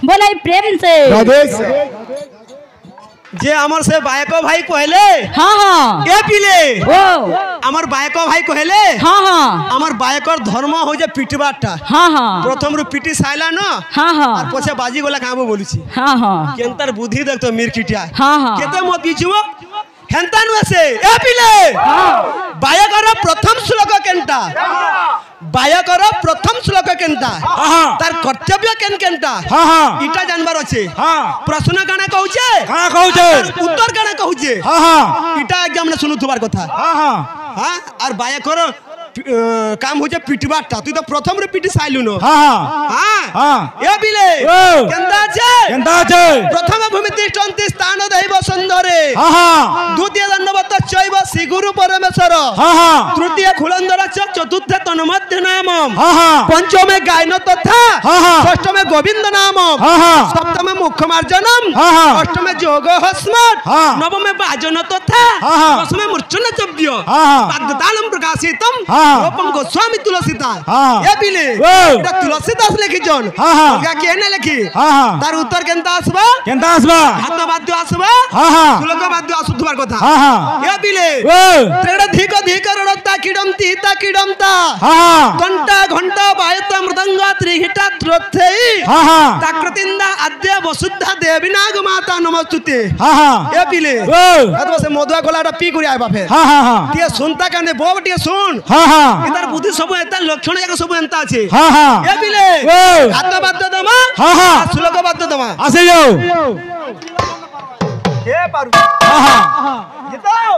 बोलाई प्रेम से जे हमर से बायको भाई कहले हाँ हाँ ए पिले ओ हमर बायको भाई कहले हाँ हाँ हमर बायकर धर्म हो जे पिटबाटा हाँ हाँ प्रथम रु पिटी साइला न हाँ हाँ और पछे बाजी गोला काबो बोलुछि हाँ हाँ केंतर बुद्धि देख तो मिरकिटिया हाँ हाँ केते मत बिचुओ हेंता नुसे ए पिले बायकर प्रथम श्लोक केनता बायकर प्रथम श्लोक केनता तार कर्तव्य केन केनता इटा जानबार अछि प्रश्न काना कहउछे उत्तर काना कहउछे इटा एग्जाम ने सुनुथबार कथा हां और बायकर काम हो जे पिटबाटा तू तो प्रथम रे पिटी साइलु न हां ए बिले केंदा छे प्रथम भूमि तिष्ठन्ति स्थान दैव सुंदरे द्वितीय दंडवत चैव श्री गुरु परमेश्वर तृतीय खुलंदर चतुर्थ तन्मध्य नाम पंचमे गायन तथा षष्ठमे गोविंद नाम सप्तमे मुखमार्जनम अष्टमे जोग स्मृत नवमे वाजन तथा दशमे मूर्छन चव्य पादतालम प्रकाशितम रूपम गोस्वामी तुलसीदास ए बिले एटा तुलसीदास लिखि जन का केने लिखि तार उत्तर केनता आसबा हाथ बाद्य आसबा श्लोक बाद्य आसुथबार कथा ए बिले त्रेड धिक धिक रडता किडमती ता किडमता घंटा घंटा बायत मृदंग त्रिहिटा त्रथै ताकृतिंदा आद्य वसुद्धा देवी नाग माता नमस्तुते ए बिले अतवा से मधुआ गोलाटा पी करी आबा फे टिए सुनता काने बोब टिए सुन इधर बुद्धि सब एता लक्षण एक सब एंता अछि ए बिले हाथ बाद्य दमा श्लोक बाद्य दमा आसे जाओ ए पारु जिताओ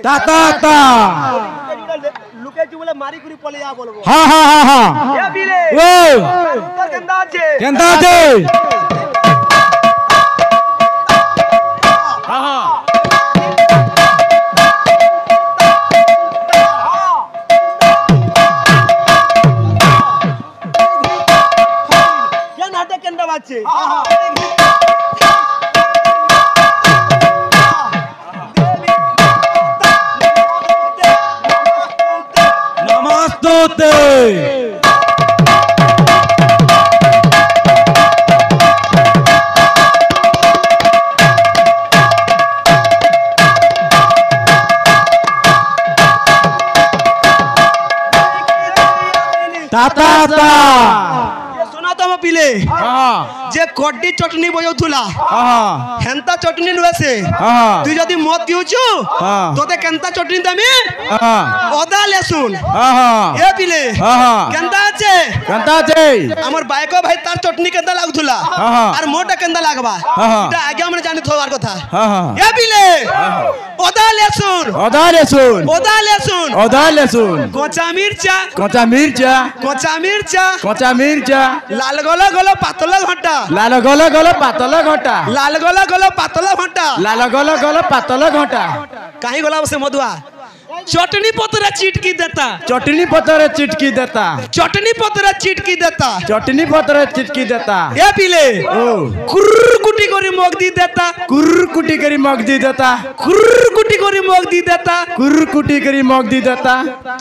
ताता लुके जुले मारी कुरी पले आ बोलबो हां ए बिले उत्तर केंदा छे क्या नाटक केंदा बाचे सुना तो पिले जे कड्डी चटनी बजौथुला हेंता चटनी नुसे तू जदी मत पिउछु तोते केंता चटनी देमी अदा लहसुन ए पिले केंता छे हमर बायको भाई तार चटनी केंता लागथुला और मोटा केंता लागबा इटा आगे हमने जानि थोवार कथा ए पिले अदा लहसुन कच्चा मिर्चा लाल गला गला पातला घंटा कहीं गला से मधुआ चटनी पतरा चिटकी देता ए पिले कुर्र करी मग दी देता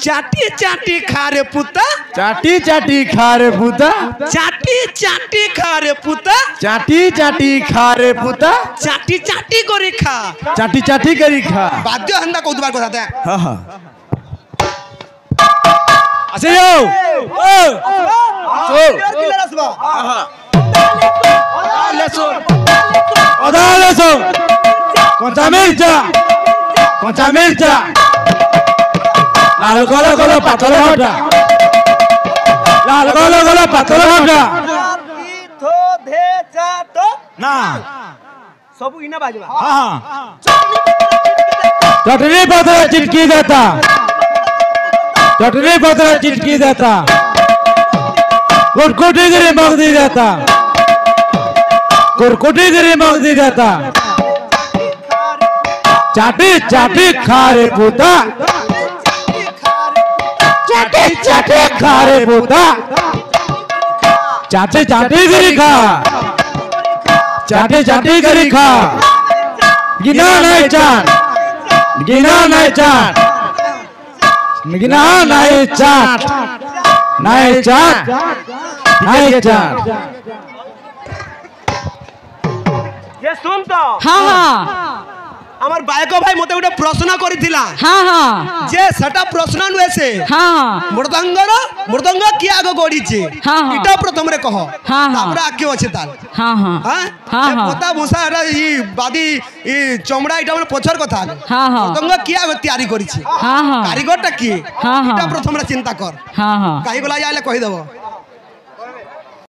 चाटी चाटी खा रे पुता चाटी खा रे चाटी करी खा बाध्य हंदा कौतुबार कथा दे आसे जाओ लहसुन कच्चा मिर्चा लाल गला पातला घंटा ना सब इना बाजवा चटनी पतरा चिटकी देता कुरकुटी गिरी मग दी देता चाटी खा रे पुता चाटे खा रे पोता चाटे चाटे करी खा चाटे चाटे करी खा गिना नहीं चाट गिना नहीं चाट गिना नहीं चाट नहीं चाट नहीं चाट ये सुन तो हाँ हाँ আমার বায়ক ভাই মতে গোটে প্রশ্ন করিছিলা हाँ हाँ যে সেটা প্রশ্ন নুহে সে हाँ মৃদঙ্গ কি আগ গড়িছে হ্যাঁ, হ্যাঁ। এটা প্রথমে কহ হ্যাঁ, হ্যাঁ। তারপরে আগে আছে তার हाँ हाँ হ্যাঁ হ্যাঁ, হ্যাঁ। পোতা ভূষা এটা ই বাদি ই চমড়া এটা মানে পছর কথা হ্যাঁ, হ্যাঁ। মৃদঙ্গ কি আগ তৈরি করিছে हाँ हाँ কারিগরটা কি হ্যাঁ, হ্যাঁ। এটা প্রথমে চিন্তা কর हाँ हाँ কাহি গলা যাইলে কহি দেব